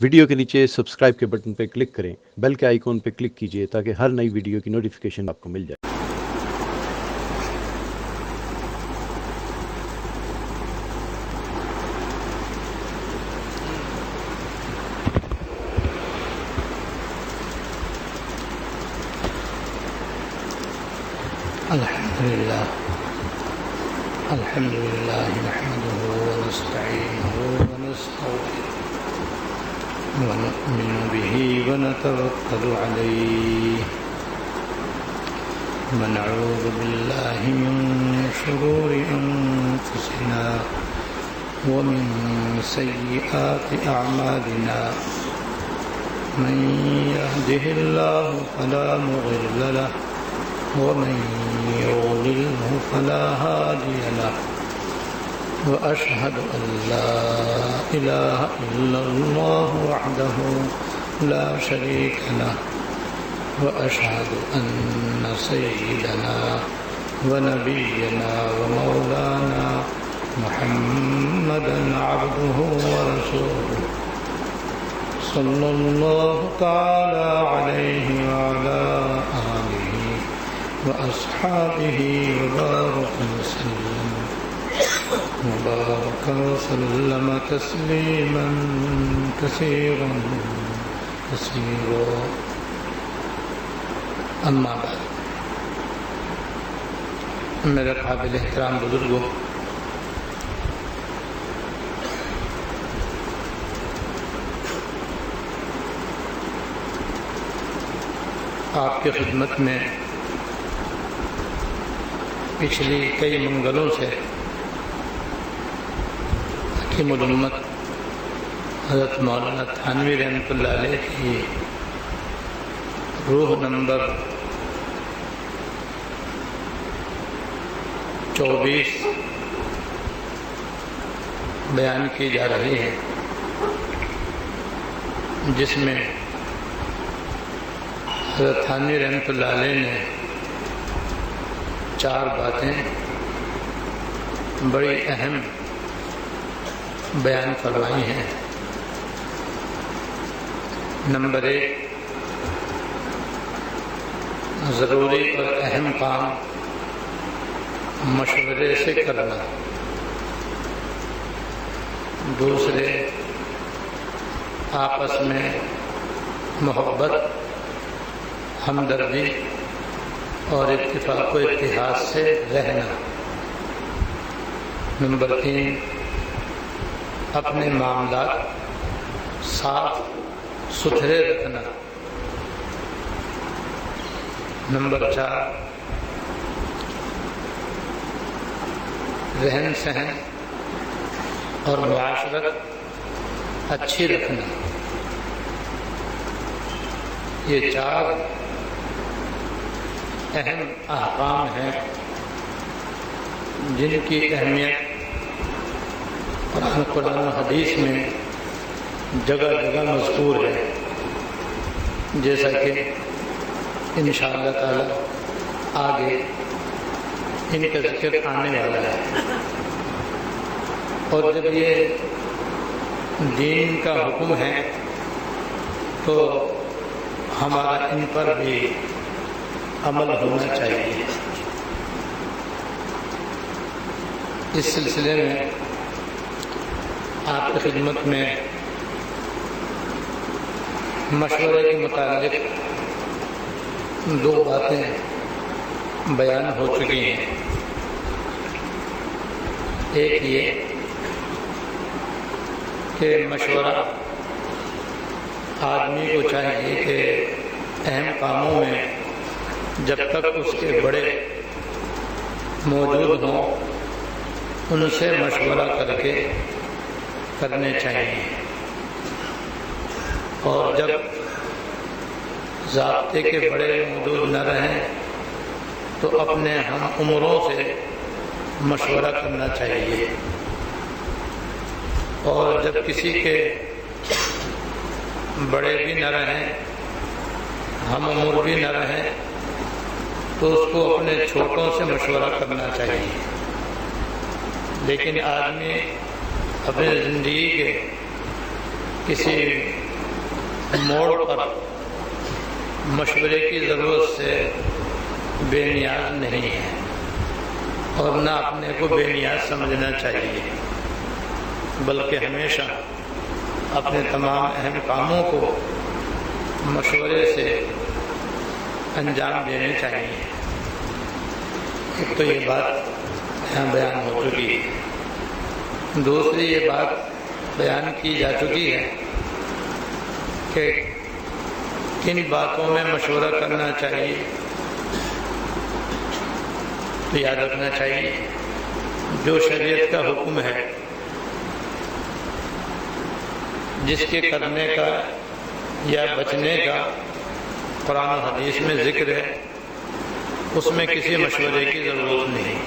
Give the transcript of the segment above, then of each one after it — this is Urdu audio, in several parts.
ویڈیو کے نیچے سبسکرائب کے بٹن پہ کلک کریں، بیل کے آئیکن پہ کلک کیجئے تاکہ ہر نئی ویڈیو کی نوٹیفیکیشن آپ کو مل جائے۔ الحمد لله نحمده ونستعينه ونستغفره ونؤمن به ونتوكل عليه ونعوذ بالله من شرور أنفسنا ومن سيئات أعمالنا من يهده الله فلا مضل له ومن يضلله فلا هادي له وأشهد أن لا إله إلا الله وحده لا شريك له وأشهد أن سيدنا ونبينا ومولانا محمدا عبده ورسوله صلى الله تعالى عليه وعلى آله وأصحابه وبارك وسلم تسليما كثيرا كثيرا أما بعد میرے قابل احترام بزرگوں، آپ کی خدمت میں پچھلی کئی منگلوں سے حکیم الامت حضرت مولانا تھانوی رحمۃ اللہ علیہ کی روح نمبر 24 بیان کی جا رہی ہے، جس میں حضرت تھانوی رحمۃ اللہ علیہ نے 4 باتیں بڑی اہم بیان فرمائی ہیں۔ نمبر 1، ضروری اور اہم کام مشورے سے کرنا۔ دوسرے، آپس میں محبت، ہمدردی اور اتفاق و اتحاد سے رہنا۔ نمبر 3، اپنے معاملات صاف ستھرے رکھنا۔ نمبر 4، رہن سہن اور معاشرت اچھی رکھنا۔ یہ 4 اہم احکام ہیں جن کی اہمیت قرآن و حدیث میں جگہ جگہ مذکور ہے، جیسا کہ انشاءاللہ تعالی آگے ان کا ذکر آنے والا ہے۔ اور جب یہ دین کا حکم ہے تو ہمارا ان پر بھی عمل ہونا چاہیے۔ اس سلسلے میں آپ کی خدمت میں مشورے کے متعلق 2 باتیں بیان ہو چکی ہیں۔ ایک یہ کہ مشورہ آدمی کو چاہیے کہ اہم کاموں میں جب تک اس کے بڑے موجود ہوں ان سے مشورہ کر کے کرنے چاہیے، اور جب ضابطے کے بڑے موجود نہ رہیں تو اپنے ہم عمروں سے مشورہ کرنا چاہیے، اور جب کسی کے بڑے بھی نہ رہیں، ہم عمر بھی نہ رہیں، تو اس کو اپنے چھوٹوں سے مشورہ کرنا چاہیے۔ لیکن آدمی اپنی زندگی کے کسی موڑ پر مشورے کی ضرورت سے بے نیاز نہیں ہے اور نہ اپنے کو بے نیاز سمجھنا چاہیے، بلکہ ہمیشہ اپنے تمام اہم کاموں کو مشورے سے انجام دینے چاہیے۔ ایک تو یہ بات یہاں بیان ہو چکی ہے، دوسری یہ بات بیان کی جا چکی ہے کہ کن باتوں میں مشورہ کرنا چاہیے۔ تو یاد رکھنا چاہیے جو شریعت کا حکم ہے، جس کے کرنے کا یا بچنے کا قرآن و حدیث میں ذکر ہے، اس میں کسی مشورے کی ضرورت نہیں۔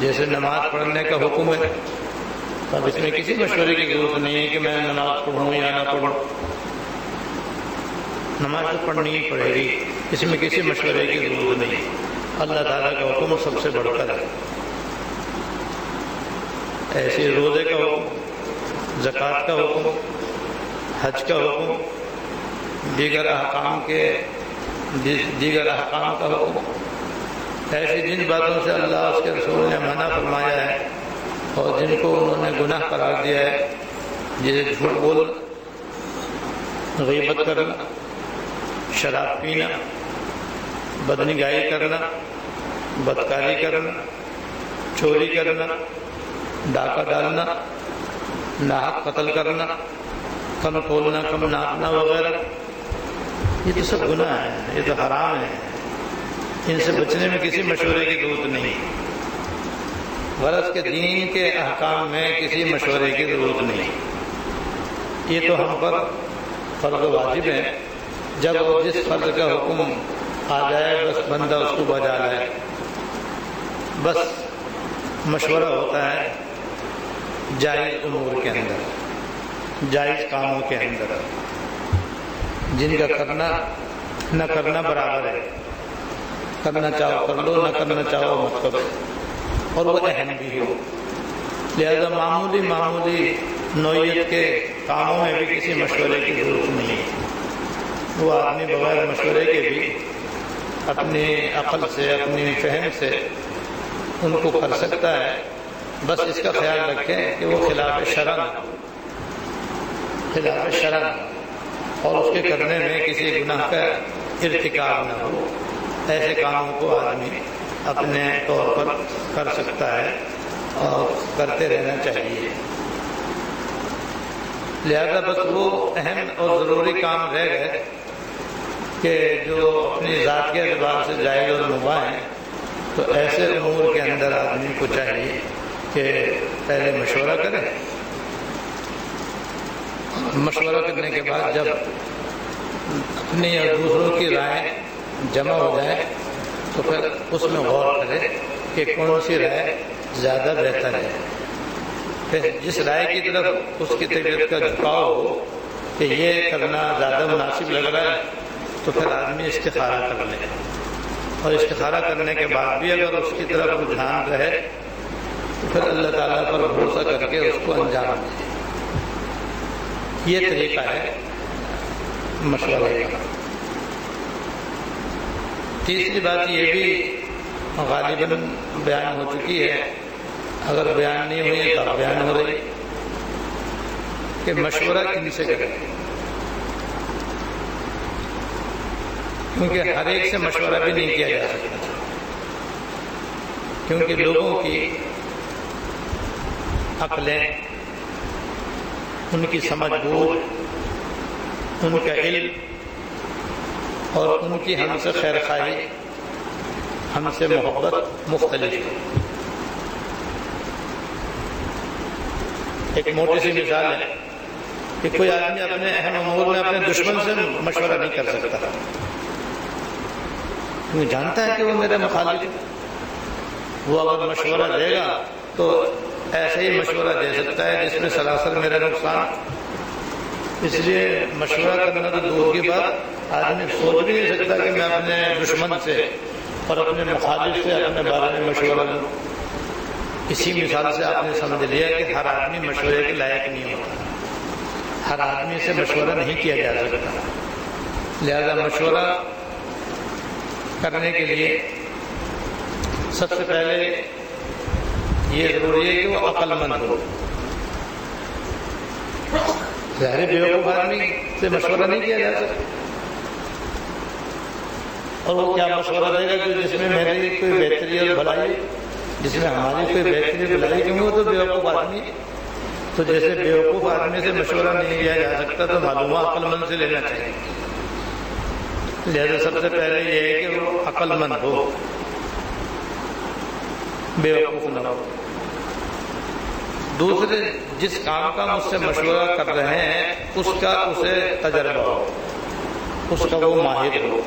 جیسے نماز پڑھنے کا حکم ہے، اب اس میں کسی مشورے کی ضرورت نہیں ہے کہ میں نماز پڑھوں یا نہ پڑھوں، نماز تو پڑھنی ہی پڑے گی، اس میں کسی مشورے کی ضرورت نہیں۔ اللہ تعالیٰ کا حکم سب سے بڑھ کر ہے۔ ایسے روزے کا حکم، زکوٰۃ کا حکم، حج کا حکم، دیگر احکام کا حکم، ایسی جن باتوں سے اللہ اس کے رسول نے منع فرمایا ہے اور جن کو انہوں نے گناہ قرار دیا ہے، جیسے جھوٹ بولنا، غیبت کرنا، شراب پینا، بدنگاہی کرنا، بدکاری کرنا، چوری کرنا، ڈاکہ ڈالنا، ناحق قتل کرنا، کم تولنا، کم ناپنا وغیرہ، یہ تو سب گناہ ہیں، یہ تو حرام ہے، ان سے بچنے میں کسی مشورے کی ضرورت نہیں۔ غرض کے دین کے احکام میں کسی مشورے کی ضرورت نہیں۔ یہ تو ہم پر فرض واجب ہے، جب جس فرض کا حکم آ جائے بس بندہ اس کو بجا لائے، بس مشورہ ہوتا ہے جائز امور کے اندر، جائز کاموں کے اندر، جن کا کرنا نہ کرنا برابر ہے، کرنا چاہو کر لو، نہ کرنا چاہو مت کرو، اور وہ اہم بھی ہو۔ لہذا معمولی نوعیت کے کاموں میں بھی کسی مشورے کی ضرورت نہیں ہے۔ وہ آدمی بغیر مشورے کے بھی اپنی عقل سے، اپنی فہم سے ان کو کر سکتا ہے، بس اس کا خیال رکھیں کہ وہ خلاف شرع نہ ہو، خلاف شرع نہ ہو، اور اس کے کرنے میں کسی گناہ کا ارتکاب نہ ہو۔ ایسے کاموں کو آدمی اپنے طور پر کر سکتا ہے اور کرتے رہنا چاہیے۔ لہذا بس وہ اہم اور ضروری کام رہ گئے کہ جو اپنی ذات کے اعتبار سے جائز اور مباح ہیں، تو ایسے امور کے اندر آدمی کو چاہیے کہ پہلے مشورہ کرے، مشورہ کرنے کے بعد جب اپنی اور دوسروں کی رائے جمع ہو جائے تو پھر اس میں غور کرے کہ کون سی رائے زیادہ بہتر ہے۔ پھر جس رائے کی طرف اس کی طبیعت کا جھکاؤ ہو کہ یہ کرنا زیادہ مناسب لگ رہا ہے، تو پھر آدمی استخارہ کر لے، اور استخارہ کرنے کے بعد بھی اگر اس کی طرف رجحان رہے تو پھر اللہ تعالیٰ پر بھروسہ کر کے اس کو انجام دے۔ یہ طریقہ ہے مشورے کا۔ تیسری بات یہ بھی غالباً بیان ہو چکی ہے، اگر بیان نہیں ہوئی تو بیان ہو رہی، کہ مشورہ کن سے کریں، کیونکہ ہر ایک سے مشورہ بھی نہیں کیا جا سکتا، کیونکہ لوگوں کی عقلیں، ان کی سمجھ بوجھ، ان کا علم اور ان کی ہم سے خیر خواہی، ہم سے محبت مختلف ہے۔ ایک موٹی سی مثال ہے کہ کوئی آدمی اپنے اہم امور میں اپنے دشمن سے مشورہ نہیں کر سکتا، کیونکہ جانتا ہے کہ وہ میرے مخالف ہے۔ وہ اگر مشورہ دے گا تو ایسے ہی مشورہ دے سکتا ہے جس میں سراسر میرا نقصان۔ اس لیے مشورہ کرنا تو دور کی بات، آدمی سوچ بھی نہیں سکتا کہ میں اپنے دشمن سے اور اپنے مخالف سے اپنے بارے میں مشورہ دوں۔ اسی مثال سے آپ نے سمجھ لیا کہ ہر آدمی مشورے کے لائق نہیں ہوتا، ہر آدمی سے مشورہ نہیں کیا جا سکتا، لہذا مشورہ کرنے کے لیے سب سے پہلے یہ ضروری ہے کہ وہ عقل مند ہو۔ ظاہر بیوقوف آدمی سے مشورہ نہیں کیا جا سکتا، اور وہ کیا مشورہ دے گا کہ جس میں میری کوئی بہتری اور بھلائی، جس میں ہماری کوئی بہتری بھلائی، کیونکہ وہ تو بیوقوف آدمی، تو جیسے بیوقوف آدمی سے مشورہ نہیں لیا جا سکتا تو معلومات عقل مند سے لینا چاہیے۔ لہذا سب سے پہلے یہ ہے کہ وہ عقل مند ہو، بیوقوف نہ ہو۔ دوسرے، جس کام کا مجھ سے مشورہ کر رہے ہیں اس کا اسے تجربہ ہو، اس کا وہ ماہر ہو،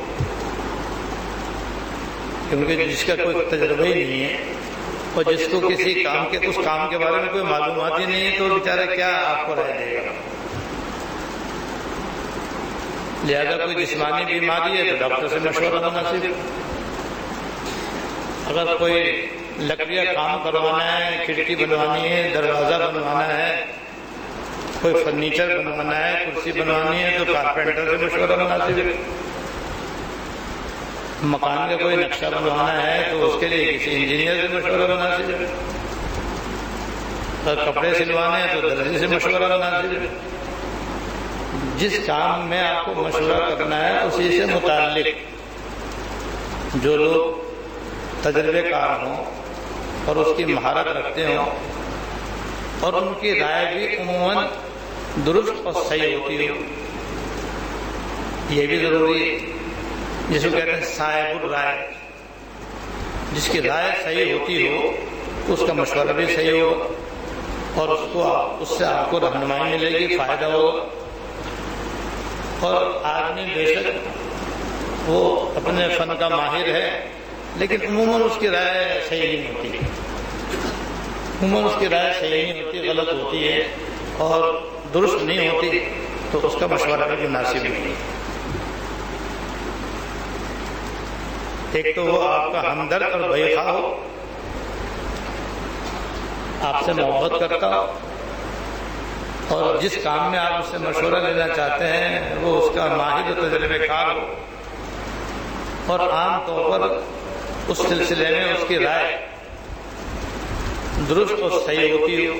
کیونکہ جس کا کوئی تجربہ ہی نہیں ہے اور جس کو کسی کام کے اس کام کے بارے میں کوئی معلومات ہی نہیں ہے تو بیچارہ کیا آپ کو رائے دے گا۔ لہذا کوئی جسمانی بیماری ہے تو ڈاکٹر سے مشورہ مناسب، اگر کوئی لکڑیاں کام کروانا ہے، کھڑکی بنوانی ہے، دروازہ بنوانا ہے، کوئی فرنیچر بنوانا ہے، کرسی بنوانی ہے تو کارپینٹر سے مشورہ مناسب ہے۔ مکان کا کوئی نقشہ بنوانا ہے تو اس کے لیے کسی انجینئر سے مشورہ مناسب ہے، اگر کپڑے سلوانے ہیں تو درزی سے مشورہ مناسب ہے۔ جس کام میں آپ کو مشورہ کرنا ہے اسی سے متعلق جو لوگ تجربے کار ہوں اور اس کی مہارت رکھتے ہوں اور ان کی رائے بھی عموماً درست اور صحیح ہوتی ہو، یہ بھی ضروری ہے۔ جس کو کہتے ہیں صاحب الرائے، جس کی رائے صحیح ہوتی ہو اس کا مشورہ بھی صحیح ہو اور اس سے آپ کو رہنمائی ملے گی، فائدہ ہوگا۔ اور آدمی بے شک وہ اپنے فن کا ماہر ہے لیکن عموماً اس کی رائے صحیح نہیں ہوتی، عموماً اس کی رائے صحیح نہیں ہوتی، غلط ہوتی ہے اور درست نہیں ہوتی، تو اس کا مشورہ بھی مناسب نہیں ہے۔ ایک تو وہ آپ کا ہمدرد اور بھائی ہو، آپ سے محبت کرتا ہو اور جس کام میں آپ اس سے مشورہ لینا چاہتے ہیں وہ اس کا ماہر و تجربے کار ہو اور عام طور پر اس سلسلے میں اس کی رائے درست اور صحیح ہوتی ہو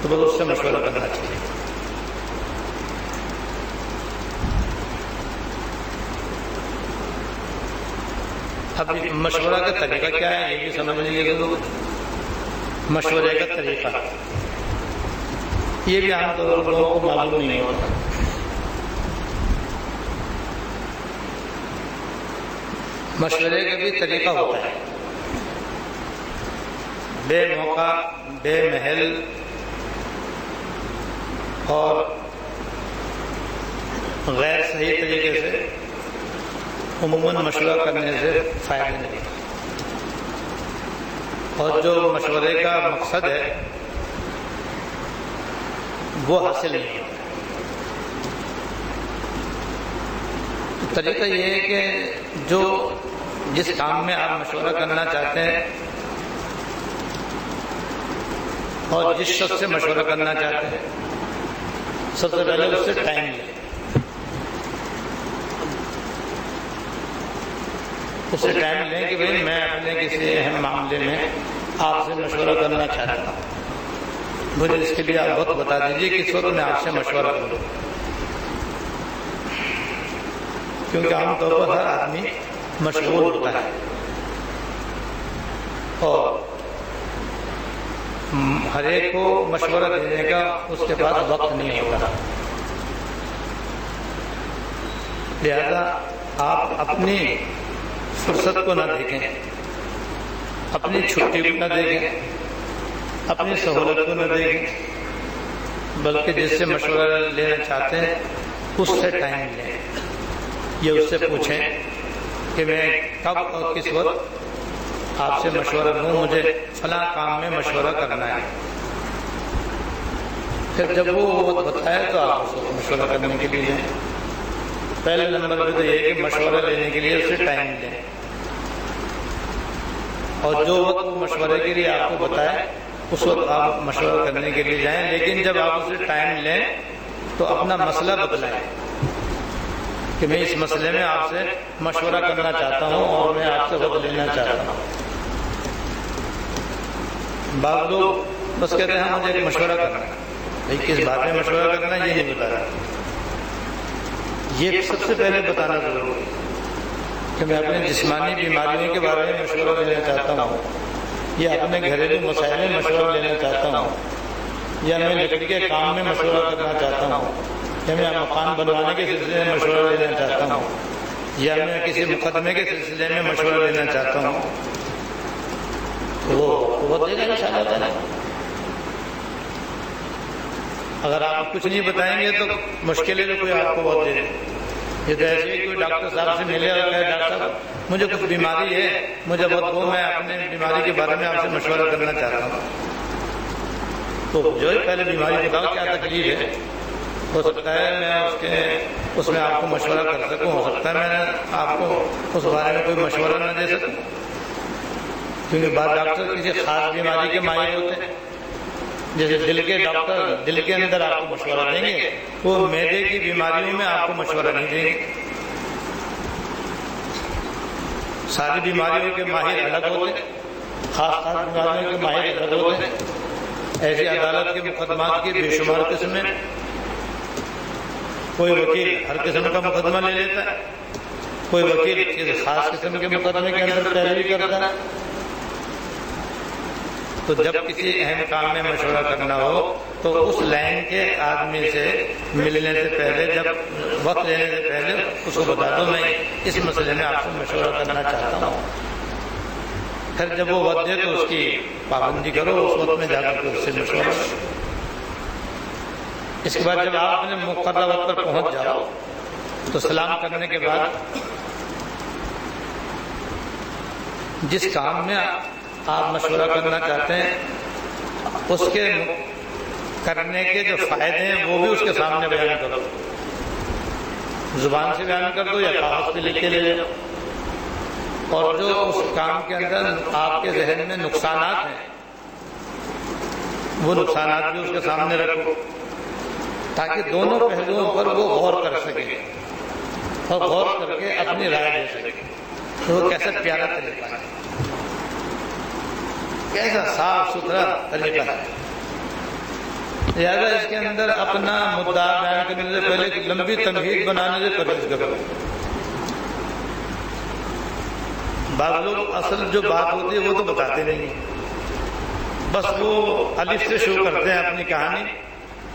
تو بس اس سے مشورہ کرنا چاہیے۔ اب مشورہ کا طریقہ کیا ہے یہ بھی سمجھ لیجیے گا۔ مشورے کا طریقہ یہ بھی عام طور پر لوگوں کو معلوم نہیں ہوتا۔ مشورے کا بھی طریقہ ہوتا ہے، بے موقع، بے محل اور غیر صحیح طریقے سے عموماً مشورہ کرنے سے فائدہ نہیں، اور جو مشورے کا مقصد ہے وہ حاصل نہیں ہوتا۔ طریقہ یہ ہے کہ جو جس کام میں آپ مشورہ کرنا چاہتے ہیں اور جس شخص سے مشورہ کرنا چاہتے ہیں سب سے پہلے اس سے ٹائم لیں، اس سے ٹائم لیں کہ بھائی میں اپنے کسی اہم معاملے میں آپ سے مشورہ کرنا چاہتا ہوں، مجھے اس کے لیے آپ وقت بتا دیجیے کہ اس وقت میں آپ سے مشورہ کروں، کیونکہ عام طور پر ہر آدمی مشغول ہوتا ہے اور ہر ایک کو مشورہ دینے کا اس کے پاس وقت نہیں ہوتا، لہذا آپ اپنی فرصت کو نہ دیکھیں، اپنی چھٹی کو نہ دیکھیں، اپنی سہولت کو نہ دیکھیں، بلکہ جس سے مشورہ لینا چاہتے ہیں اس سے ٹائم لیں، یہ اس سے پوچھیں کہ میں کب اور کس وقت آپ سے مشورہ لوں، مجھے فلاں کام میں مشورہ کرنا ہے۔ پھر جب وہ وقت بتائے تو آپ اس کو مشورہ کرنے کے لیے لیں۔ پہلے نمبر پہ تو یہ ہے کہ مشورہ لینے کے لیے اس سے ٹائم لیں، اور جو وقت وہ مشورے کے لیے آپ کو بتائے اس وقت آپ مشورہ کرنے کے لیے جائیں، لیکن جب آپ اسے ٹائم لیں تو اپنا مسئلہ بتلائیں کہ میں اس مسئلے میں آپ سے مشورہ کرنا چاہتا ہوں اور میں آپ سے وقت لینا چاہتا ہوں۔ بعض لوگ بس کہتے ہیں مجھے ایک مشورہ کرنا ہے، بھائی کس بات میں مشورہ کرنا ہے یہ نہیں بتا رہا۔ یہ سب سے پہلے بتانا ضروری ہے کہ میں اپنے جسمانی بیماریوں کے بارے میں مشورہ لینا چاہتا ہوں، یا اپنے گھریلو مسائل میں مشورہ لینا چاہتا ہوں، یا میں لکڑی کے کام میں مشورہ کرنا چاہتا ہوں، یا میں مکان بنوانے کے سلسلے میں مشورہ لینا چاہتا ہوں، یا میں کسی مقدمے کے سلسلے میں مشورہ لینا چاہتا ہوں، تو وہ دے گا انشاءاللہ تعالی۔ اگر آپ کچھ نہیں بتائیں گے تو مشکل ہے کوئی آپ کو وقت دے دے۔ یہ تو ایسے ہی کوئی ڈاکٹر صاحب سے ملے اور کہے ڈاکٹر صاحب مجھے کچھ بیماری ہے، مجھے وقت دو، میں اپنے بیماری کے بارے میں آپ سے مشورہ کرنا چاہتا ہوں۔ تو جو ہے پہلے بیماری بتاؤ کیا تکلیف ہے، ہو سکتا ہے میں اس میں آپ کو مشورہ کر سکوں، ہو سکتا ہے میں آپ کو اس بارے میں کوئی مشورہ نہ دے سکوں، کیونکہ بعض ڈاکٹر کسی خاص بیماری کے ماہر ہوتے ہیں۔ جیسے دل کے ڈاکٹر دل کے اندر آپ کو مشورہ دیں گے، وہ معدے کی بیماریوں میں آپ کو مشورہ نہیں دیں گے۔ ساری بیماریوں کے ماہر الگ ہوتے ہیں، خاص بیماریوں کے ماہر الگ ہوتے ہیں۔ ایسی عدالت کے مقدمات کی بے شمار قسمیں، کوئی وکیل ہر قسم کا مقدمہ لے لیتا ہے، کوئی وکیل کسی خاص قسم کے مقدمے کے اندر پیروی کرتا ہے۔ تو جب کسی اہم کام میں مشورہ کرنا ہو تو اس لائن کے آدمی سے ملنے سے پہلے، جب وقت لینے سے پہلے اس کو بتا دو میں اس مسئلے میں آپ سے مشورہ کرنا چاہتا ہوں۔ پھر جب وہ وقت دے تو اس کی پابندی کرو، اس وقت میں جا کر اس سے مشورہ کرو۔ اس کے بعد جب آپ اپنے مقررہ وقت پر پہنچ جاؤ تو سلام کرنے کے بعد جس کام میں آپ مشورہ کرنا چاہتے ہیں اس کے کرنے کے جو فائدے ہیں وہ بھی اس کے سامنے بیان کرو، زبان سے بیان کر دو یا کاغذ پہ لکھ کے لے لو، اور جو اس کام کے اندر آپ کے ذہن میں نقصانات ہیں وہ نقصانات بھی اس کے سامنے رکھو، تاکہ دونوں پہلوؤں پر وہ غور کر سکے اور غور کر کے اپنی رائے دے سکے۔ تو وہ کیسا پیارا طریقہ ہے، کیسا صاف ستھرا طریقہ ہے۔ لہٰذا اس کے اندر اپنا مدعا بیان کرنے سے پہلے ایک لمبی تمہید بنانے سے پرہیز کرو۔ بعض لوگ اصل جو بات ہوتی ہے وہ تو بتاتے نہیں، بس وہ الف سے شروع کرتے ہیں اپنی کہانی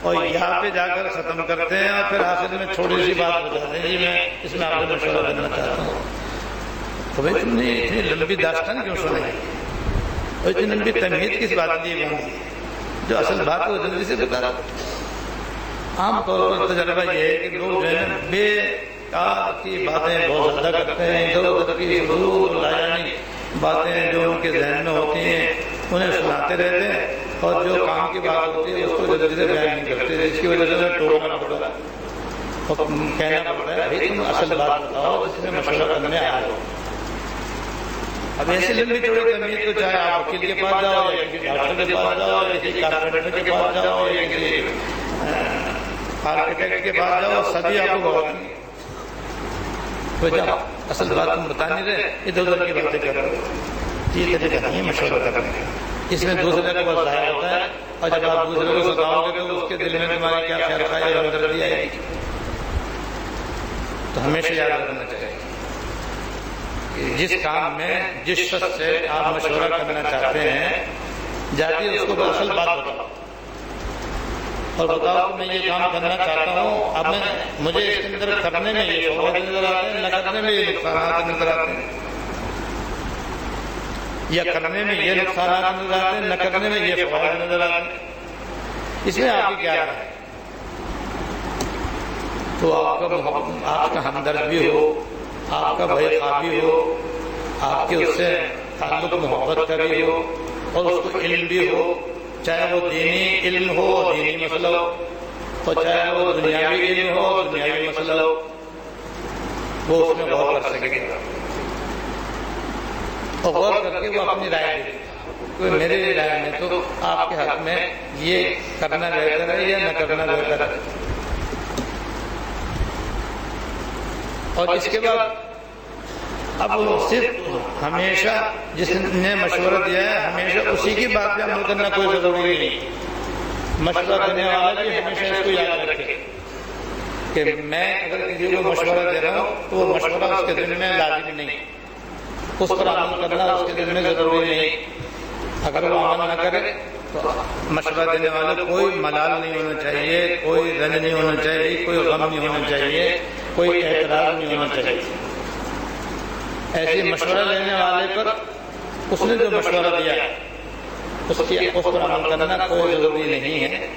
اور یہاں پہ جا کر ختم کرتے ہیں، اور پھر آخر میں چھوٹی سی بات بتاتے ہیں جی میں اس میں آپ سے مشورہ کرنا چاہتا ہوں۔ تو بھائی تم نے اتنی لمبی داستان کیوں سنائی اور اتنی لمبی تمہید کس بات کی بنی؟ جو اصل بات ہے وہ جلدی سے بتا رہا۔ عام طور پر تجربہ یہ ہے کہ لوگ جو ہے بے کار کی باتیں بہت زیادہ کرتے ہیں، ادھر ادھر کی حضور لایانی باتیں جو ان کے ذہن میں ہوتی ہیں انہیں سناتے رہتے ہیں، اور جو کام کی بات ہوتی ہے اس کو جلدی سے بیان نہیں کرتے، جس کی وجہ سے ٹوکنا پڑتا ہے اور کہنا پڑتا ہے بھائی تم اصل بات بتاؤ جس میں مشورہ کرنے آئے ہو۔ اب ایسی لمبی چوڑی تمہید تو چاہے آپ وکیل کے پاس جاؤ یا کسی ڈاکٹر کے پاس جاؤ یا کسی کارپینٹر کے پاس جاؤ یا کسی آرکیٹیکٹ کے پاس جاؤ، سبھی آپ کو بتائیں گے۔ تو جاؤ اصل بات تم بتا نہیں رہے، ادھر ادھر کی باتیں کر رہے ہو، یہ طریقہ نہیں ہے مشورہ کرنے کا۔ اس میں دوسرے کو بس ضائع ہوتا ہے، اور جب آپ دوسرے کو ستاؤ گے تو اس کے دل میں تمہارے کیا خیر خواہی اور ہمدردی آئے گی۔ تو ہمیشہ یاد رکھنا چاہیے کہ جس کام میں جس شخص سے آپ مشورہ کرنا چاہتے ہیں جاتی اس کو اصل بات بتاؤ اور بتاؤ کہ میں یہ کام کرنا چاہتا ہوں، اب مجھے اس کے اندر کرنے میں یہ فوائد نظر آتے ہیں، نہ کرنے میں یہ نقصانات نظر آتے ہیں، یا کرنے میں یہ نقصانات نظر آتے ہیں، نہ کرنے میں یہ فوائد نظر آتے ہیں۔ اس میں آپ کی کیا رائے ہے؟ تو آپ کا ہمدرد بھی ہو، آپ کا بھائی خواہ بھی ہو، آپ کے اس سے تعلق محبت کا بھی ہو، اور اس کو علم بھی ہو، چاہے وہ دینی علم ہو اور دینی مسئلہ ہو، اور چاہے وہ دنیاوی علم ہو اور دنیاوی مسئلہ ہو، وہ اس میں غور کر سکے گا اور غور کر کے وہ اپنی رائے دے گا۔ کہ میرے رائے میں تو آپ کے حق میں یہ کرنا بہتر ہے یا نہ کرنا بہتر ہے. اور اس کے بعد اب صرف ہمیشہ جس نے مشورہ دیا ہے ہمیشہ اسی کی بات پہ عمل کرنا کوئی ضروری نہیں. مشورہ دینے والا بھی ہمیشہ اس کو یاد رکھے کہ میں اگر کسی کو مشورہ دے رہا ہوں تو وہ مشورہ اس کے دل میں لازم نہیں، اس پر عمل کرنا اس کے دل میں ضروری نہیں. اگر وہ عمل نہ کرے تو مشورہ دینے والے کوئی ملال نہیں ہونا چاہیے، کوئی رنج نہیں ہونا چاہیے، کوئی غم نہیں ہونا چاہیے، کوئی اعتراض نہیں ہونا چاہیے. ایسے مشورہ لینے والے پر اس نے جو مشورہ دیا اس پر عمل کرنا کوئی ضروری نہیں ہے.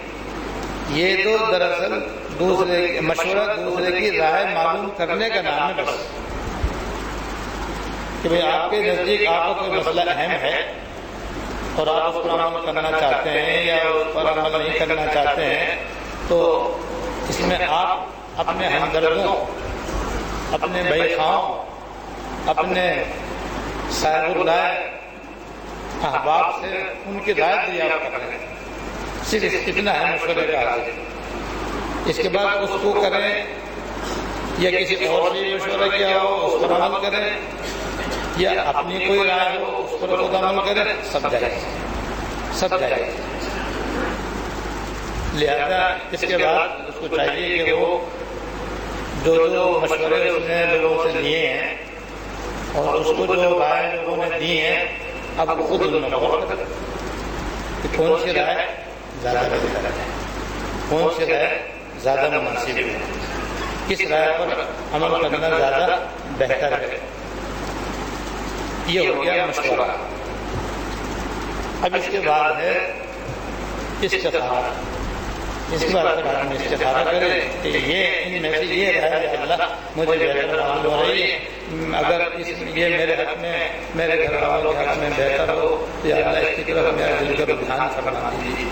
یہ تو دراصل مشورہ دوسرے کی رائے معلوم کرنے کا نام ہے بس، کہ بھئی آپ کے نزدیک آپ کا کوئی مسئلہ اہم ہے اور آپ اس پر عمل کرنا چاہتے ہیں یا اس پر عمل نہیں کرنا چاہتے ہیں، تو اس میں آپ اپنے ہمدردوں، اپنے بھائی خواہوں، اپنے صاحب الرائے احباب سے ان کی رائے دریافت کر رہے ہیں. صرف اتنا ہے مشورے کا حاصل. اس کے بعد اس کو کریں یا کسی اور سے مشورہ کیا ہو اس پر عمل کریں یا اپنی کوئی رائے ہو اس پر خود عمل کریں، سب جائز، سب جائز. لہذا اس کے بعد اس کو چاہیے کہ وہ جو مشورے اس نے لوگوں سے لیے ہیں اور اس کو جو رائے لوگوں نے دی ہیں اب خود ان میں غور کریں کہ کون سی رائے زیادہ بہتر ہے، کون سی رائے زیادہ مناسب ہے، کس رائے پر عمل کرنا زیادہ بہتر ہے. یہ ہو گیا مشورہ. اب اس کے بعد ہے استخارہ. اس کے بعد اگر ہم استخارہ کریں کہ یہ ان میں سے یہ رائے اللہ مجھے بہتر معلوم ہو رہی ہے، اگر یہ میرے حق میں، میرے گھر والوں کے حق میں بہتر ہو تو یا اللہ اس کی طرف میرا دل کا رجحان فرما دیجیے،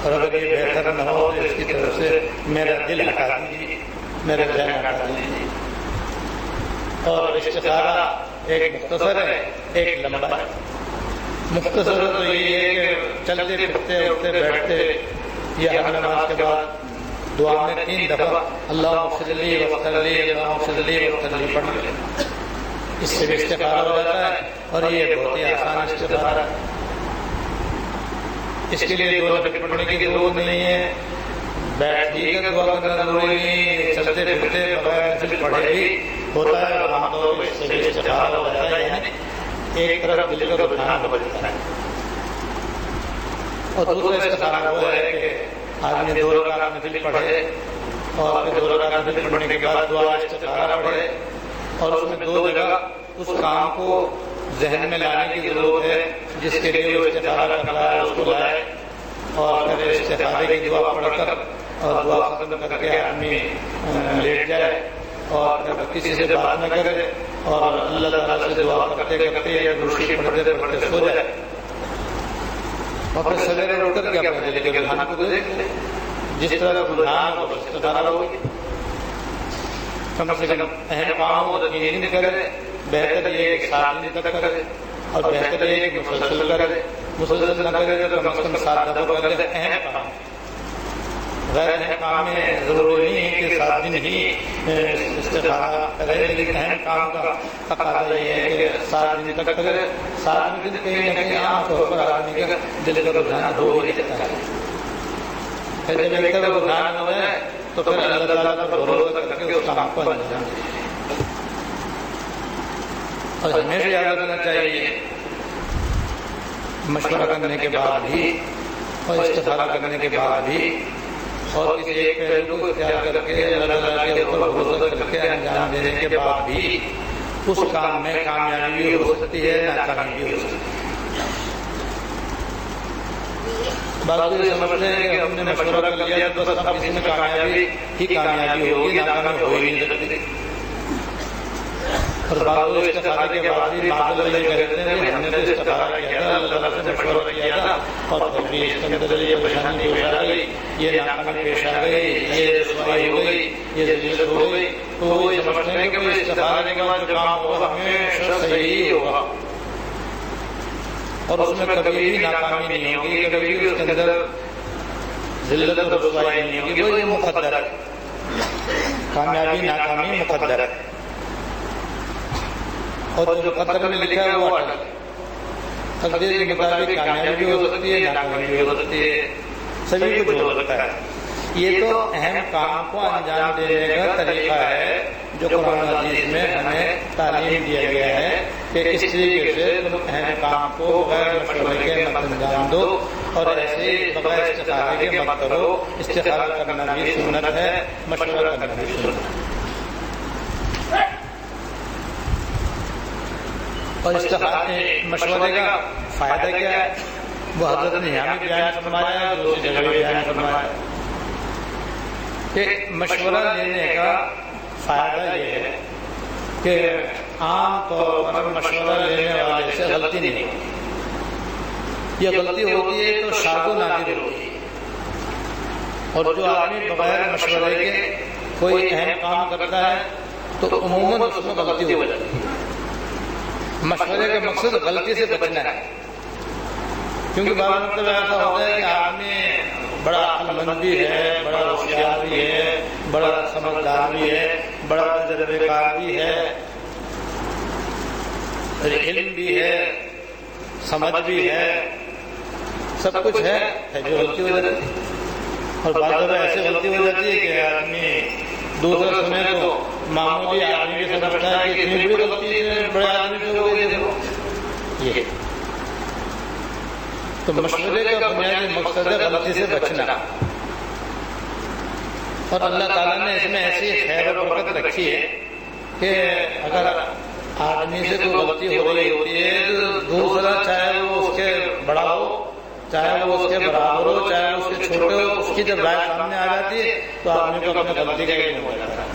اور اگر یہ بہتر نہ ہو تو اس کی طرف سے میرا دل ہٹا دیجیے، میرا ذہن ہٹا دیجیے. اور استخارہ ایک مختصر ہے ایک لمبا ہے. مختصر تو یہ ہے کہ چلتے پھرتے اٹھتے بیٹھتے یا ہر نماز کے بعد دعا میں 3 دفعہ اللہ اغفر لی واغفر لی، اللہ اغفر لی واغفر لی پڑھ لیں. اس سے بھی استخارہ ہو جاتا ہے اور یہ بہت ہی آسان استخارہ ہے. اس کے لیے 2 دفعہ پڑھنے کی ضرورت نہیں ہے، بیٹھ ہی کر دعا کرنا ضروری نہیں، چلتے پھرتے بغیر نفل پڑھے بھی ہوتا ہے. اور عام طور پر اس سے بھی استخارہ ہو جاتا ہے، یعنی ایک طرف دل کا رجحان ہو جاتا ہے. اور دوسرا استخارہ وہ ہے کہ آدمی 2 رکعت نفل پڑھے اور پھر 2 رکعت نفل پڑھنے کے بعد دعا استخارہ پڑھے اور اس میں 2 جگہ اس کام کو ذہن میں لانے کی ضرورت ہے جس کے لیے وہ استخارہ کر رہا ہے، اس کو لائے اور پھر استخارے کی دعا پڑھ کر اور دعا ختم کر کے آدمی لیٹ جائے اور پھر کسی سے بات نہ کرے اور اللہ تعالیٰ سے دعا کرتے کرتے یا روشی پڑھتے پڑھتے سو جائے اور پھر سویرے اٹھ کر کیا پڑھے کہ رجحان کو دیکھ لے، جس طرح کا رجحان ہو استخارہ ہوگی. کم سے کم اہم کام ہو تو 3 دن کرے، بہتر یہ ہے کہ 7 دن تک کرے اور بہتر یہ ہے کہ مسلسل کرے. مسلسل نہ کرے تو کم از کم 7 دفعہ کرے. اہم کام غیر اہم کام میں ضروری نہیں ہے کہ 7 دن ہی استخارہ کرے، لیکن اہم کام کا تقاضا یہ ہے کہ 7 دن تک کرے. 7 دن کہیں نہ کہیں عام طور پر آدمی کا دل کا رجحان ہو ہی جاتا ہے. پھر جب ایک طرف رجحان ہو جائے تو پھر اللہ تعالیٰ پر بھروسہ کر کے اس کام کو انجام دے. اور ہمیشہ یاد رکھنا چاہیے مشورہ کرنے کے بعد بھی اور استخارہ کرنے کے بعد بھی اور کسی ایک پہلو کو اختیار کر کے اللہ تعالیٰ کے اوپر بھروسہ کر کے انجام دینے کے بعد بھی اس کام میں کامیابی ہو سکتی ہے، ناکامی ہو سکتی ہے. بعض لوگ سمجھتے ہیں کہ ہم نے مشورہ کر لیا تو بس اب اس میں کامیابی ہی کامیابی ہوگی، ناکامی ہو ہی نہیں سکتی. اور بعض لوگ استخارہ کے بعد بھی معذ اللہ کہتے ہیں کہ ہم نے تو استخارہ کیا تھا، اللہ تعالیٰ سے مشورہ کیا تھا اور پھر بھی اس کے اندر یہ پریشانی پیش آ گئی، یہ ناکامی پیش آ گئی، یہ رسوائی ہو گئی، یہ ذلت ہو گئی. تو وہ یہ سمجھتے ہیں کہ استخارہ کے بعد جو کام ہوگا ہمیشہ صحیح ہوگا. اور اس میں کبھی بھی ناکامی نہیں ہوگی، کبھی بھی اس کے اندر ذلت اور رسوائی نہیں ہوگی، وہ یہ مقدر ہے، کامیابی ناکامی مقدر ہے، اور جو مقدر میں لکھا ہے وہ اٹل، تقدیر کے مطابق کامیابی بھی ہو سکتی ہے، ناکامی بھی ہو سکتی ہے، سبھی کچھ ہو سکتا ہے۔ یہ تو اہم کام کو انجام دینے کا طریقہ ہے جو قرآن حدیث میں ہمیں تعلیم دیا گیا ہے کہ اس طریقے سے تم اہم کام کو بغیر مشورے کے مت انجام دو، اور ایسے بغیر استخارے کے مت کرو۔ استخارہ کرنا بھی سنت ہے، مشورہ کرنا بھی سنت ہے۔ اور استخارے مشورے کا فائدہ کیا ہے وہ حضرت نے یہاں بھی بیان فرمایا ہے، دوسری جگہ بھی بیان فرمایا ہے کہ مشورہ لینے کا فائدہ یہ ہے کہ عام طور پر مشورہ لینے والے سے غلطی نہیں ہوتی، یہ غلطی ہوتی ہے تو شاذ و نادر ہوتی ہے، اور جو آدمی بغیر مشورے کے کوئی اہم کام کرتا ہے تو عموماً اس میں غلطی ہو جاتی ہے۔ مشورے کا مقصد غلطی سے بچنا ہے، کیونکہ بعض مطلب ایسا ہوتا ہے کہ آدمی بڑا عقل مند بھی ہے، بڑا ہوشیار بھی ہے، بڑا سمجھدار بھی ہے، بڑا تجربے کار بھی ہے، علم بھی ہے، سمجھ بھی ہے، سب کچھ ہے، جو غلطی ہو جاتی ہے۔ اور بعض دفعہ ایسی غلطی ہو جاتی ہے کہ آدمی دوسرا سنے تو معمولی آدمی بھی سمجھتا ہے کہ اتنی بڑی غلطی ہے، بڑے آدمی سے ہو گئی دیکھو یہ۔ تو مشورے کا بنیادی مقصد ہے غلطی سے بچنا، اور اللہ تعالیٰ نے اس میں ایسی خیر و برکت رکھی ہے کہ اگر آدمی سے کوئی غلطی ہو رہی ہوتی ہے تو دوسرا چاہے وہ اس کے بڑا ہو، چاہے وہ اس کے برابر ہو، چاہے وہ اس کے چھوٹے ہو، اس کی جب رائے سامنے آ جاتی ہے تو آدمی کو اپنی غلطی کا علم ہو جاتا ہے،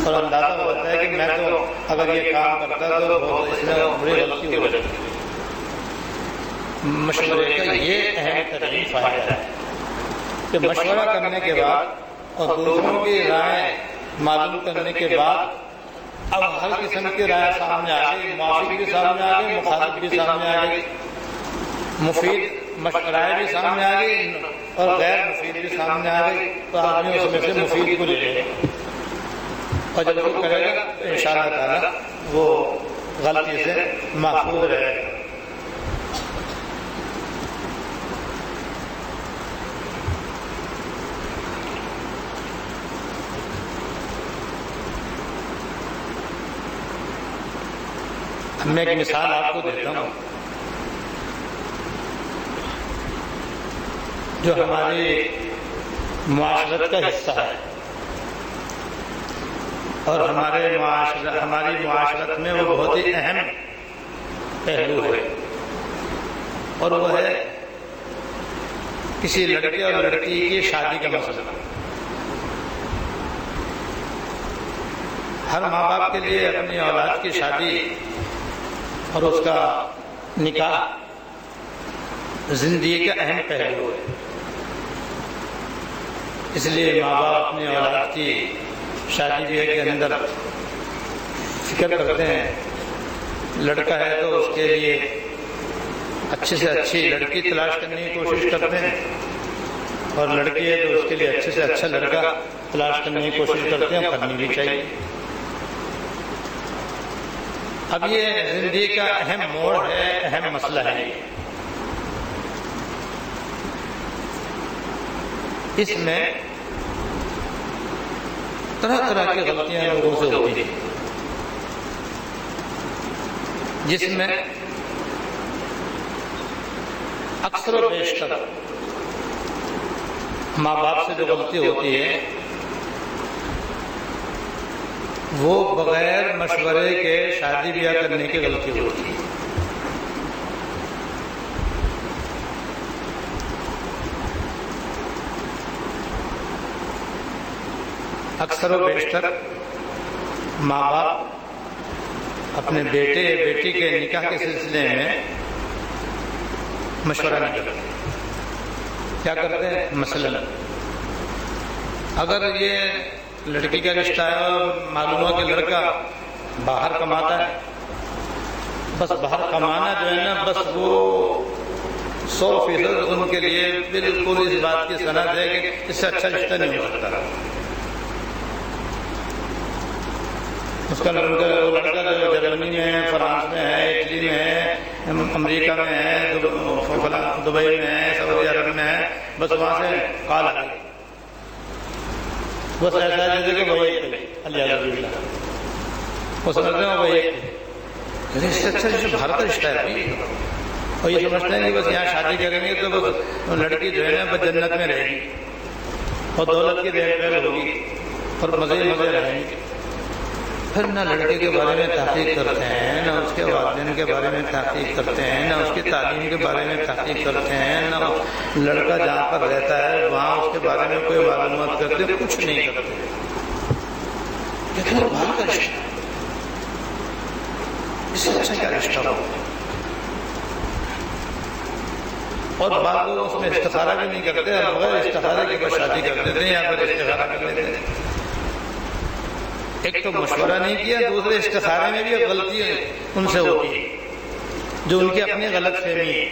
اور اندازہ ہوتا ہے کہ میں تو اگر یہ کام کرتا تو بہت اس میں بڑی غلطی ہو جاتی ہے۔ مشورے کا یہ اہم ترین فائدہ ہے کہ مشورہ کرنے کے بعد اور دوسروں کی رائے معلوم کرنے کے بعد اب ہر قسم کی رائے سامنے آ گئی، موافق بھی سامنے آ گئی، مخالف بھی سامنے آ گئی، مفید رائے بھی سامنے آ گئی اور غیر مفید بھی سامنے آ گئی، تو آدمی اس میں سے مفید کو لے لے گا، اور جب وہ کرے گا تو انشاءاللہ تعالیٰ وہ غلطی سے محفوظ رہے گا۔ میں ایک مثال آپ کو دیتا ہوں جو ہماری معاشرت کا حصہ ہے، اور ہماری معاشرت میں وہ بہت ہی اہم پہلو ہے، اور وہ ہے کسی لڑکے اور لڑکی کی شادی کا مسئلہ۔ ہر ماں باپ کے لیے اپنی اولاد کی شادی اور اس کا نکاح زندگی کا اہم پہلو ہے، اس لیے ماں باپ اپنی اولاد کی شادی بیاہ کے اندر فکر کرتے ہیں۔ لڑکا ہے تو اس کے لیے اچھے سے اچھی لڑکی تلاش کرنے کی کوشش کرتے ہیں، اور لڑکی ہے تو اس کے لیے اچھے سے اچھا لڑکا تلاش کرنے کی کوشش کرتے ہیں، کرنی بھی چاہیے۔ اب یہ زندگی کا اہم موڑ ہے، اہم مسئلہ ہے، اس میں طرح طرح کی غلطیاں لوگوں سے ہوتی ہیں، جس میں اکثر و بیشتر ماں باپ سے جو غلطی ہوتی ہے وہ بغیر مشورے کے شادی بیاہ کرنے کی غلطی ہوتی ہے۔ اکثر و بیشتر ماں باپ اپنے بیٹے یا بیٹی کے نکاح کے سلسلے میں مشورہ نہیں کرتے۔ کیا کرتے ہیں؟ مثلا اگر یہ لڑکی کا رشتہ ہے اور معلوم ہو کہ لڑکا باہر کماتا ہے بس باہر کمانا جو ہے نا بس وہ 100% ان کے لیے بالکل اس بات کی سند ہے کہ اس سے اچھا رشتہ نہیں ہو سکتا. اس کا لڑکا جو جرمنی میں ہے، فرانس میں ہے، اٹلی میں ہے، امریکہ میں ہے، دبئی میں ہے، سعودی عرب میں ہے، بس وہاں سے کال آ گئی. بس ایسا ہے جیسے کہ وہی اللہ وہ سمجھتے ہیں وہی اس سے اچھا رشتہ بھارت کا رشتہ ہے. اور یہ سمجھتے ہیں کہ بس یہاں شادی کریں گے تو بس لڑکی جو ہے نا بس جنت میں رہے گی اور دولت کی دیکھ بھال ہوگی اور مزے مزے رہیں گے. پھر نہ لڑکے کے بارے میں تحقیق کرتے ہیں، نہ اس کے والدین کے بارے میں تحقیق کرتے ہیں، نہ اس کی تعلیم کے بارے میں تحقیق کرتے ہیں، نہ لڑکا جہاں پر رہتا ہے وہاں اس کے بارے میں کوئی معلومات کرتے، کچھ نہیں کرتے. لیکن وہ باہر کا رشتہ اس سے اچھا کیا رشتہ ہو. اور بعض لوگ اس میں استخارہ بھی نہیں کرتے اور بغیر استخارے کے بعد شادی کر دیتے ہیں یا پھر استخارہ کر لیتے ہیں. ایک تو مشورہ نہیں کیا، دوسرے استخارے میں بھی غلطی ان سے ہوتی ہے جو ان کی اپنی غلط فہمی ہے.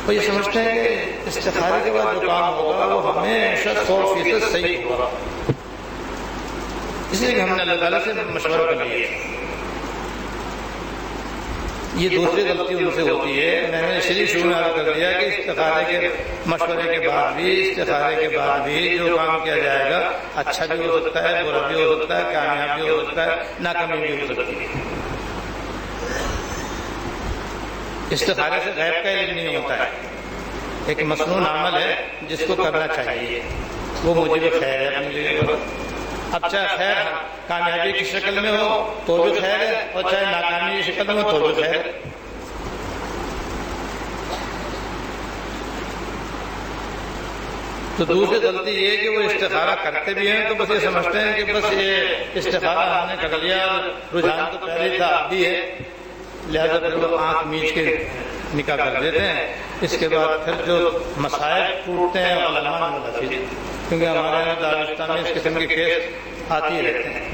وہ یہ سمجھتے ہیں کہ استخارے کے بعد جو کام ہوگا وہ ہمیشہ 100% صحیح ہوگا، اس لیے کہ ہم نے اللہ تعالیٰ سے مشورہ کر لیا. یہ دوسری غلطی ان سے ہوتی ہے. میں نے شروع میں عرض کر دیا کہ استخارے کے مشورے کے بعد بھی، استخارے کے بعد بھی جو کام کیا جائے گا اچھا بھی ہو سکتا ہے، برا بھی ہو سکتا ہے، کامیاب بھی ہو سکتا ہے، ناکامی بھی ہو سکتی ہے. استخارے سے غیب کا علم نہیں ہوتا ہے، ایک مصنون عمل ہے جس کو کرنا چاہیے، وہ مجھے خیر ہے اپنے لیے. اب چاہے خیر کامیابی کی شکل میں ہو تو بھی خیر ہے اور چاہے ناکامی کی شکل میں ہو تو بھی خیر ہے. تو دوسری غلطی یہ ہے کہ وہ استخارہ کرتے بھی ہیں تو بس یہ سمجھتے ہیں کہ بس یہ استخارہ ہم نے کر لیا، رجحان تو پہلے تھا اب بھی ہے، لہذا پھر وہ آنکھ میچ کے نکاح کر دیتے ہیں. اس کے بعد پھر جو مسائل ٹوٹتے ہیں علماء میں، کیونکہ ہمارے یہاں دارالفتہ میں اس قسم کے کیس آتی رہتے ہیں.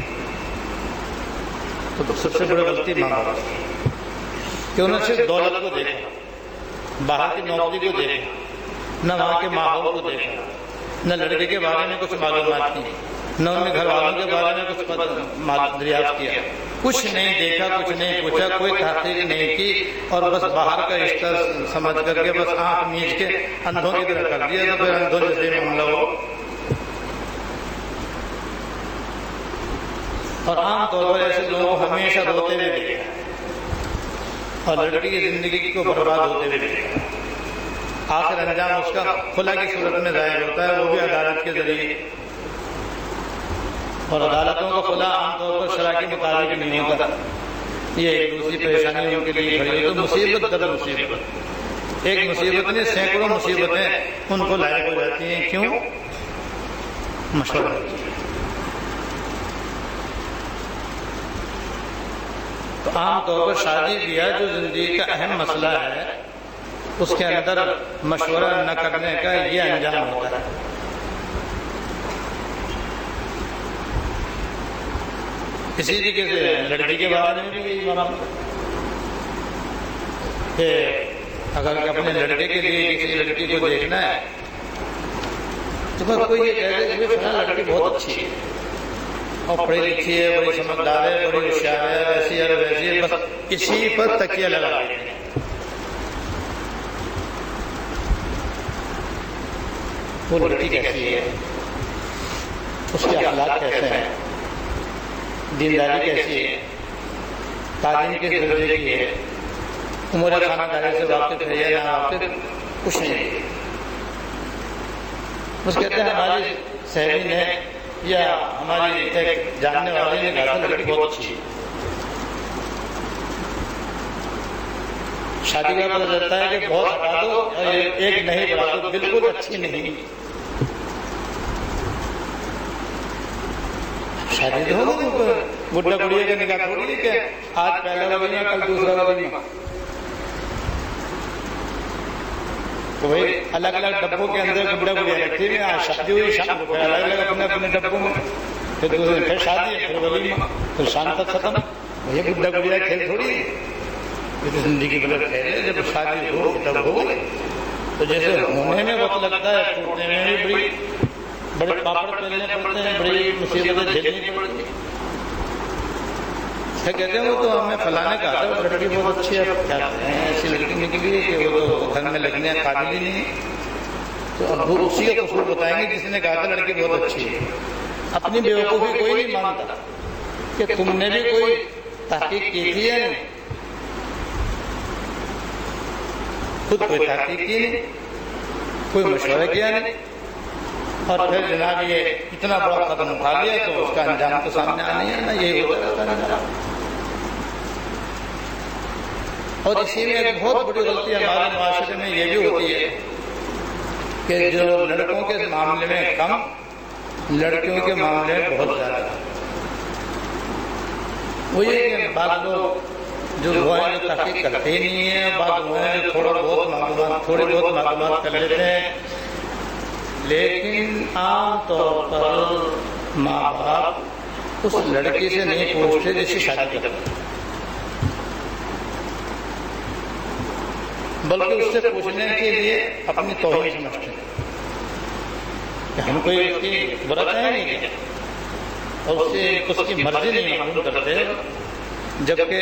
تو سب سے بڑی غلطی مانگا کہ انہوں نے صرف دولت کو دیکھا، باہر کی نوکری کو دیکھا، نہ وہاں کے ماحول کو دیکھا، نہ لڑکے کے بارے میں کچھ معلومات کی، نہ ان کے گھر والوں کے بارے میں کچھ دریافت کیا. کچھ نہیں دیکھا، کچھ نہیں پوچھا، کوئی تحقیق نہیں کی اور بس باہر کا رشتہ سمجھ کر کے بس آنکھ میچ کے اندھوں کی طرح کر دیا. تو پھر اندھوں جیسے معاملہ ہو. اور عام طور پر ایسے لوگ ہمیشہ روتے ہوئے دیکھا اور لڑکی کی زندگی کو برباد ہوتے ہوئے دیکھا. آخر انجام اس کا خلا کی صورت میں ظاہر ہوتا ہے، وہ بھی عدالت کے ذریعے. اور عدالتوں کا خلا عام طور پر شرع کے مطابق نہیں ہوتا. یہ ایک دوسری پریشانی ان کے لیے کھڑی ہو تو مصیبت در مصیبت، ایک مصیبت نے سینکڑوں مصیبتیں ان کو لاحق ہو جاتی ہیں. کیوں؟ مشورہ. تو عام طور پر شادی بیاہ جو زندگی کا اہم مسئلہ ہے اس کے اندر مشورہ نہ کرنے کا یہ انجام ہوتا ہے. اسی طریقے سے لڑکی کے بارے میں بھی یہی معاملہ کہ اگر اپنے لڑکے کے لیے کسی لڑکی کو دیکھنا ہے تو بس کوئی یہ کہہ دے کہ فلاں لڑکی بہت اچھی ہے اور پڑھی لکھی ہے، بڑی سمجھدار ہے، بڑی ہوشیار ہے، ایسی ہے ویسی ہے، بس اسی پر تکیہ لگا دیتے ہیں. وہ لڑکی کیسی ہے، اس کے اخلاق کیسے ہیں، دینداری کیسی ہے، تعلیم کس درجے کی ہے، عمر خانہ داری سے واقف ہے یا نہ واقف، کچھ نہیں. بس کہتے ہیں ہماری سہیلی نے یا ہماری ایک جاننے والی نے کہا تھا لڑکی بہت اچھی ہے. شادی کا پتہ چلتا ہے کہ بہت ہٹا دو اور ایک نہیں بڑھا دو، بالکل اچھی نہیں. شادی تو ہوگی، بڈھا بڑھیا کا نکاح تھوڑی ہے کہ آج پہلا ولیمہ کل دوسرا ولیمہ. تو بھائی الگ الگ ڈبوں کے اندر بڈھا بڑھیا رکھتی ہے. آج شادی ہوئی شام کو الگ الگ اپنے اپنے ڈبوں میں، پھر دوسرے پھر شادی ہے، پھر ولیمہ، پھر شام تک ختم. یہ بڈھا بڑھیا کھیل تھوڑی ہے. یہ تو زندگی بھر خیر ہے، جب شادی ہو تب ہو گئی، تو جیسے ہونے میں وقت لگتا ہے ٹوٹنے میں بھی بڑے پاپڑ پھیلنے پڑتے ہیں، بڑی مصیبتیں جھیلنی پڑتی ہیں۔ کہتے ہیں وہ تو ہمیں فلاں نے کہا تھا وہ لڑکی بہت اچھی ہے، کیا کہتے ہیں ایسی لڑکی نکلی ہے کہ وہ تو گھر میں لگنے قابل ہی نہیں ہے، تو اب وہ اسی کا قصور بتائیں گے جس نے کہا تھا لڑکی بہت اچھی ہے۔ اپنی بیوقوفی کوئی نہیں مانتا کہ تم نے بھی کوئی تحقیق کی تھی ہے، خود کوئی تحقیق کی نہیں، کوئی مشورہ کیا نہیں، اور پھر جناب یہ اتنا بڑا قدم اٹھا لیا تو اس کا انجام تو سامنے آنا ہی آنا، یہی ہوتا رہتا ہے۔ اور اسی میں ایک بہت بڑی غلطی ہمارے معاشرے میں یہ بھی ہوتی ہے کہ جو لڑکوں کے معاملے میں کم، لڑکیوں کے معاملے میں بہت زیادہ۔ وہ یہ کہ بعض لوگ جو تحقیق کرتے ہی نہیں ہیں، بعض وہ ہیں جو تھوڑی بہت معلومات کر لیتے ہیں، لیکن عام طور پر ماں باپ اس لڑکی سے نہیں پوچھتے جس سے شادی کرتے، بلکہ اس سے پوچھنے کے لیے اپنی توہین سمجھتے ہیں کہ ہم کوئی اس کی برا کہیں نہیں کیا، اور اس کی مرضی نہیں معلوم کرتے، جبکہ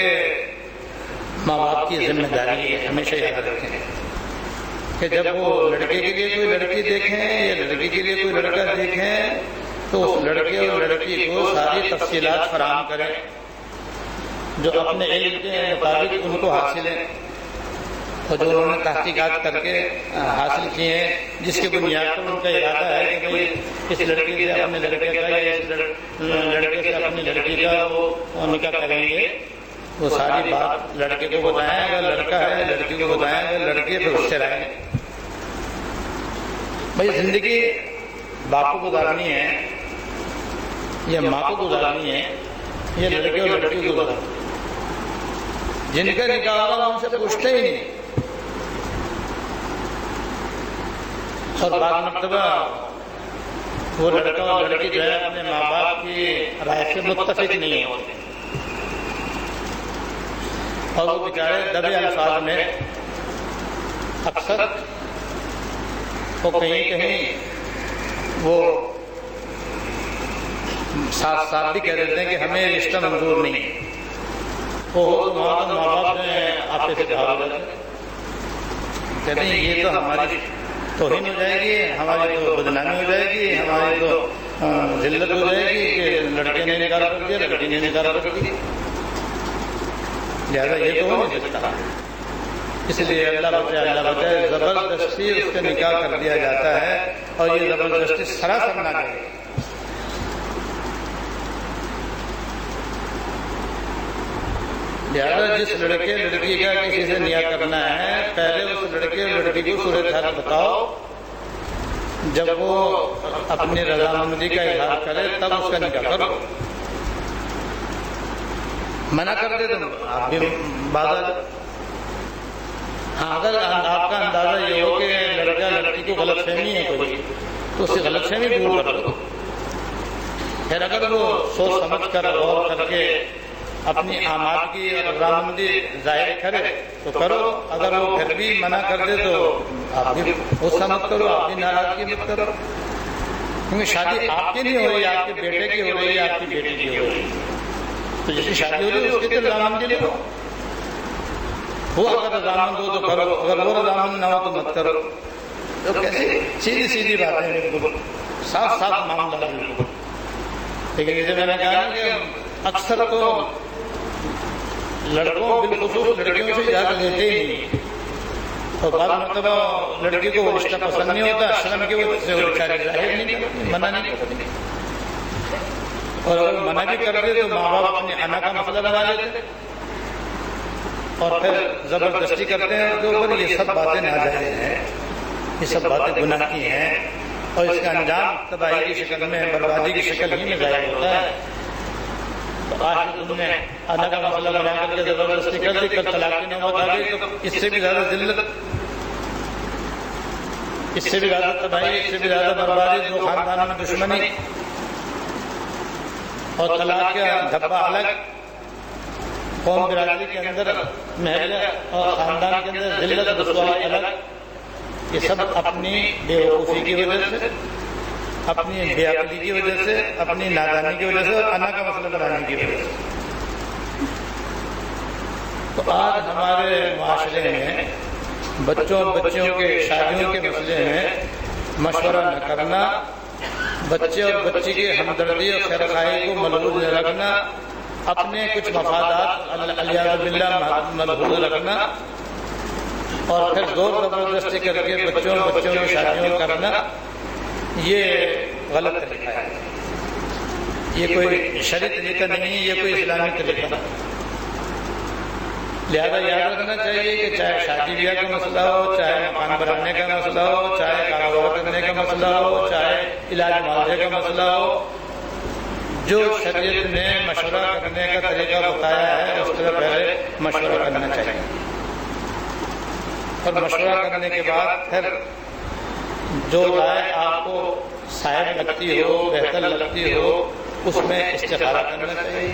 ماں باپ کی ذمہ داری ہے ہمیشہ یاد رکھیں کہ جب وہ لڑکے کے لیے کوئی لڑکی دیکھیں یا لڑکی کے لیے کوئی لڑکا دیکھیں تو اس لڑکے اور لڑکی کو ساری تفصیلات فراہم کریں جو اپنے علم کے مطابق ان کو حاصل ہیں، اور جو انہوں نے تحقیقات کر کے حاصل کیے ہیں، جس کی بنیاد پر ان کا ارادہ ہے کہ بھائی اس لڑکی سے اپنے لڑکے کا یا اس لڑکے سے اپنی لڑکی کا وہ نکاح کریں گے، وہ ساری بات لڑکے کو بتائیں، اگر لڑکا ہے لڑکی کو بتائیں، اگر لڑکی پھر اس سے رہیں گے۔ بھائی زندگی باپ کو گزارنی ہے یا ماں کو گزارنی ہے یا لڑکے اور لڑکی کو گزارنی ہے، جن کا نکاح ہوگا ان سے پوچھتے ہی نہیں، اور بعض مرتبہ وہ لڑکا اور لڑکی جو ہے اپنے ماں باپ کی رائے سے متفق نہیں ہوتے، اور وہ بیچارے دبے الفاظ میں اکثر وہ کہیں وہ ساتھ ساتھ بھی کہہ دیتے ہیں کہ ہمیں رشتہ منظور نہیں ہے، وہ ماں باپ جو ہیں آپ سے باہر ہو جاتے ہیں، کہتے ہیں یہ تو ہماری توہین ہو جائے گی، ہماری تو بدنامی ہو جائے گی، ہماری تو ذلت ہو جائے گی کہ لڑکے نے نکاح کر دیا، لڑکی نے نکاح کر دیا، لہٰذا یہ تو ہو نہیں سکتا، اس لیے اللہ بچائے زبردستی اس کا نکاح کر دیا جاتا ہے، اور یہ زبردستی سراسر ناجائز ہے۔ لہٰذا جس لڑکے لڑکی کا کسی سے نکاح کرنا ہے، پہلے اس لڑکے لڑکی کو صورتحال بتاؤ، جب وہ اپنی رضامندی کا اظہار کرے تب اس کا نکاح کرو، منع کر دے تو آپ بھی بازا۔ ہاں اگر آپ کا اندازہ یہ ہو کہ لڑکا لڑکی کو غلط فہمی ہے کوئی، تو اس سے غلط فہمی دور کر دو، پھر اگر وہ سوچ سمجھ کر غور کر کے اپنی آمادگی اور رضامندی ظاہر کرے تو کرو، اگر وہ پھر بھی منع کر دے تو آپ بھی غصہ مت کرو، آپ بھی ناراضگی مت کرو، کیونکہ شادی آپ کی نہیں ہو رہی، آپ کے بیٹے کی ہو رہی ہے، آپ کی بیٹی کی ہو رہی ہے، تو جس کی شادی ہو رہی ہے اس کی تو رضامندی لے لو، وہ اگر رضامند ہو تو کرو، اگر وہ رضامند نہ ہو تو مت کرو۔ تو کیسے سیدھی سیدھی باتیں بالکل صاف صاف معاملہ بالکل، لیکن جیسے میں نے کہا کہ اکثر تو لڑکوں بالخصوص لڑکیوں سے اجازت لیتے ہی نہیں، اور بعض مرتبہ لڑکی کو وہ رشتہ پسند نہیں ہوتا، شرم کی وجہ سے وہ بیچاری ظاہر نہیں کرتی، منع نہیں کرتی، اور اگر منع بھی کر دے تو ماں باپ اپنے انا کا مسئلہ لگا لیتے اور پھر زبردستی کرتے ہیں ان کے اوپر۔ یہ سب باتیں ناجائز ہیں، یہ سب باتیں گناہ کی ہیں، اور اس کا انجام تباہی کی شکل میں، بربادی کی شکل ہی میں ظاہر ہوتا ہے۔ تو آج تم نے انا کا مسئلہ بنا کر کے زبردستی کر دی، کل طلاق کی نوبت آ گئی تو اس سے بھی زیادہ ذلت، اس سے بھی زیادہ تباہی، اس سے بھی زیادہ بربادی، دو خاندانوں میں دشمنی اور طلاق کا دھبا الگ، قوم برادری کے اندر محل اور خاندان کے اندر ذلت رسوائی الگ، یہ سب اپنی بے وقوفی کی وجہ سے، اپنی بے عقلی کی وجہ سے، اپنی نادانی کی وجہ سے اور انا کا مسئلہ بنانے کی وجہ سے۔ تو آج ہمارے معاشرے میں بچوں اور بچیوں کے شادیوں کے مسئلے میں مشورہ نہ کرنا، بچے اور بچی کی ہمدردی اور خیرخواہی کو ملحوظ رکھنا، اپنے کچھ مفادات علیاذ باللہ ملحوظ رکھنا، اور پھر زور زبردستی کر کے بچوں اور بچوں کی شادیوں کرنا، یہ غلط طریقہ ہے۔ یہ کوئی شرعی طریقہ نہیں ہے، یہ کوئی اسلامی طریقہ نہیں۔ لہذا یاد رکھنا چاہیے کہ چاہے شادی بیاہ کا مسئلہ ہو، چاہے مکان بنانے کا مسئلہ ہو، چاہے کاروبار کرنے کا مسئلہ ہو، چاہے علاج معالجے کا مسئلہ ہو، جو شریعت نے مشورہ کرنے کا طریقہ بتایا ہے اس طرح پہلے مشورہ کرنا چاہیے، اور مشورہ کرنے کے بعد پھر جو رائے آپ کو صائب لگتی ہو، بہتر لگتی ہو، اس میں استخارہ کرنا چاہیے،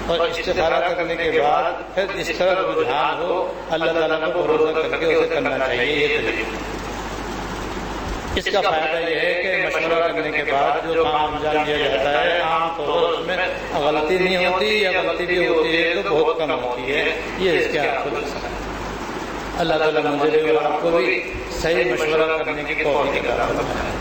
اور استخارہ کرنے کے بعد پھر جس طرح رجحان ہو اللہ تعالیٰ کو بھروسہ کر کے اسے کرنا چاہیے۔ یہ طریقہ اس کا فائدہ یہ ہے کہ مشورہ کرنے کے بعد جو کام انجام دیا جاتا ہے عام طور پر اس میں غلطی نہیں ہوتی، یا غلطی بھی ہوتی ہے تو بہت کم ہوتی ہے۔ یہ اس کے آپ کو اللہ تعالیٰ مجھے اور آپ کو بھی صحیح مشورہ کرنے کی توفیق عطا فرمائے۔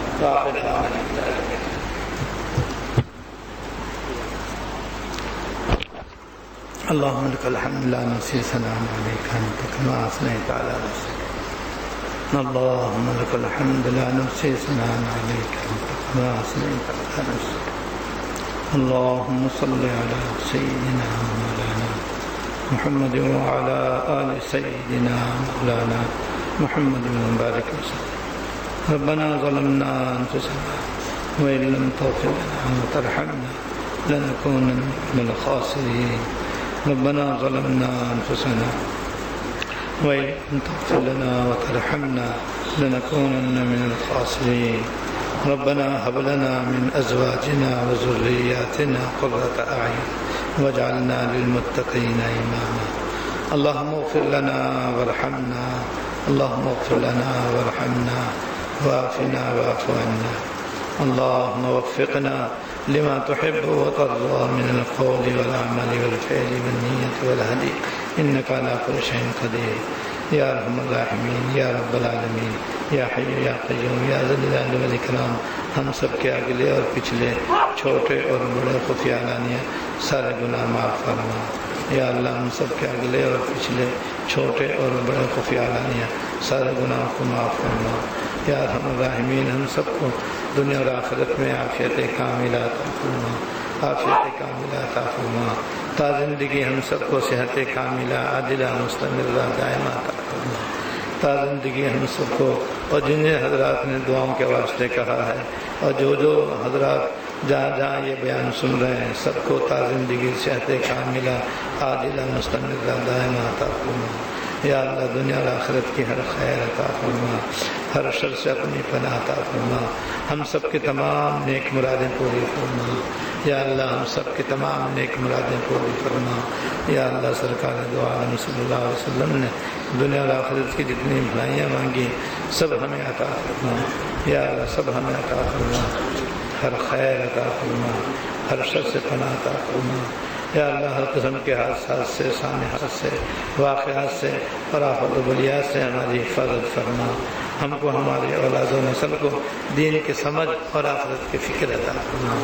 اللهم لك الحمد لا نحصي ثناء عليك أنت كما أثنيت على نفسك، اللهم لك الحمد لا نحصي ثناء عليك أنت كما أثنيت على نفسك، اللهم صل على سيدنا مولانا محمد وعلى آل سيدنا مولانا محمد وبارك وسلم۔ ربنا ظلمنا أنفسنا وإن لم تغفر لنا وترحمنا لنكونن من الخاسرين، ربنا ظلمنا أنفسنا وإن لم تغفر لنا وترحمنا لنكونن من الخاسرين، ربنا هب لنا من أزواجنا وذرياتنا قرة أعين واجعلنا للمتقين إماما، اللهم اغفر لنا وارحمنا، اللهم اغفر لنا وارحمنا وعافنا واعف عنا، اللهم وفقنا لما تحب وترضى من القول والعمل والفعل والنية والهدي إنك على كل شيء قدير، یا ارحم الراحمین، یا رب العالمین، یا حی یا قیوم، یا ذی الجلال والاکرام، ہم سب کے اگلے اور پچھلے، چھوٹے اور بڑے، خفیہ علانیہ سارے گناہ معاف فرما۔ یا اللہ ہم سب کے اگلے اور پچھلے، چھوٹے اور بڑے، خفیہ علانیہ سارے گناہوں کو معاف فرما۔ یا ارحم الراحمین، ہم سب کو دنیا اور آخرت میں عافیت کاملہ عطا فرما، عافیت کاملہ عطا فرما۔ تا زندگی ہم سب کو صحت کاملہ عاجلہ مستمرہ دائمہ عطا فرما۔ تا زندگی ہم سب کو، اور جن حضرات نے دعاؤں کے واسطے کہا ہے، اور جو حضرات جہاں جہاں یہ بیان سن رہے ہیں، سب کو تا زندگی صحت کاملہ عاجلہ مستمرہ دائمہ عطا فرما۔ یا اللہ دنیا اور آخرت کی ہر خیر عطا فرما، ہر شر سے اپنی پناہ عطا فرما، ہم سب کی تمام نیک مرادیں پوری فرما۔ یا اللہ ہم سب کی تمام نیک مرادیں پوری فرما۔ یا اللہ سرکار دو عالم صلی اللہ علیہ وسلم نے دنیا اور آخرت کی جتنی بھلائیاں مانگی سب ہمیں عطا فرما۔ یا اللہ سب ہمیں عطا فرما، ہر خیر عطا فرما، ہر شر سے پناہ عطا فرما۔ یا اللہ ہر قسم کے حادثات سے، سانحات سے، واقعات سے اور آفات و بلیات سے ہماری حفاظت فرما۔ ہم کو، ہماری اولاد و نسل کو دین کی سمجھ اور آخرت کی فکر عطا فرما۔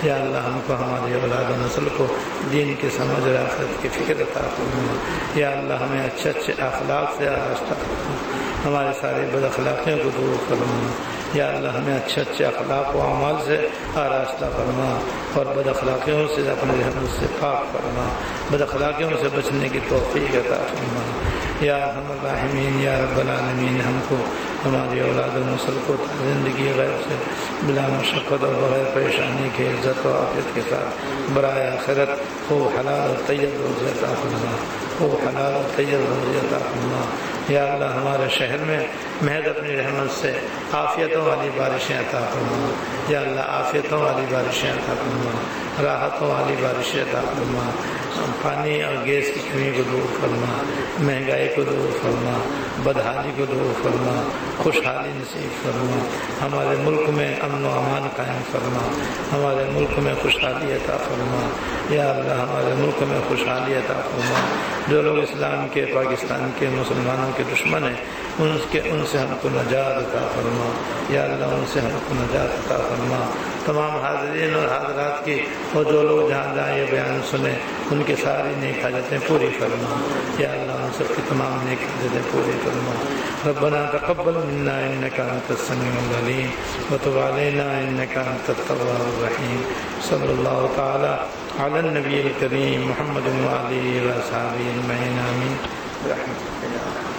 یا اللہ ہم کو، ہماری اولاد و نسل کو دین کی سمجھ اور آخرت کی فکر عطا فرما۔ یا اللہ ہمیں اچھے اچھے اخلاق سے آراستہ فرما، ہمارے سارے بد اخلاقیوں کو دور فرما۔ یا اللہ ہمیں اچھے اچھے اخلاق و اعمال سے آراستہ فرما، اور بد اخلاقیوں سے اپنے رحمت سے پاک فرما، بد اخلاقیوں سے بچنے کی توفیق عطا فرما۔ یا ارحم الراحمین، یا رب العالمین، ہم کو، ہماری اولاد و نسل کو زندگی غیب سے بلا مشقت اور بغیر پریشانی کے عزت و عافیت کے ساتھ برائے آخرت خوب حلال اور طیب روزی عطا فرما، خوب حلال اور طیب روزی عطا فرما۔ یا اللہ ہمارے شہر میں محض اپنی رحمت سے عافیتوں والی بارشیں عطا فرما، یا اللہ عافیتوں والی بارشیں عطا فرما، راحتوں والی بارشیں عطا فرما، پانی اور گیس کی کمی کو دور فرما، مہنگائی کو دور فرما، بدحالی کو دور فرما، خوشحالی نصیب فرما، ہمارے ملک میں امن و امان قائم فرما، ہمارے ملک میں خوشحالی عطا فرما، یا اللہ ہمارے ملک میں خوشحالی عطا فرما۔ جو لوگ اسلام کے، پاکستان کے، مسلمانوں کے دشمن ہیں ان سے ہم کو نجات عطا فرما، یا اللہ ان سے ہم کو نجات عطا فرما۔ تمام حاضرین اور حاضرات کی اور جو لوگ جہاں جہاں یہ بیان سنیں ان کے ساری نیک حاجتیں پوری فرما، یا اللہ ان سب کی تمام نیک حاجتیں پوری فرما۔ ربنا تقبل منا انك انت السميع العليم وتب علينا انك انت التواب الرحيم۔ صلی اللہ تعالی علی النبی الکریم محمد وآلہ وصحبہ اجمعین، آمین برحمتک یا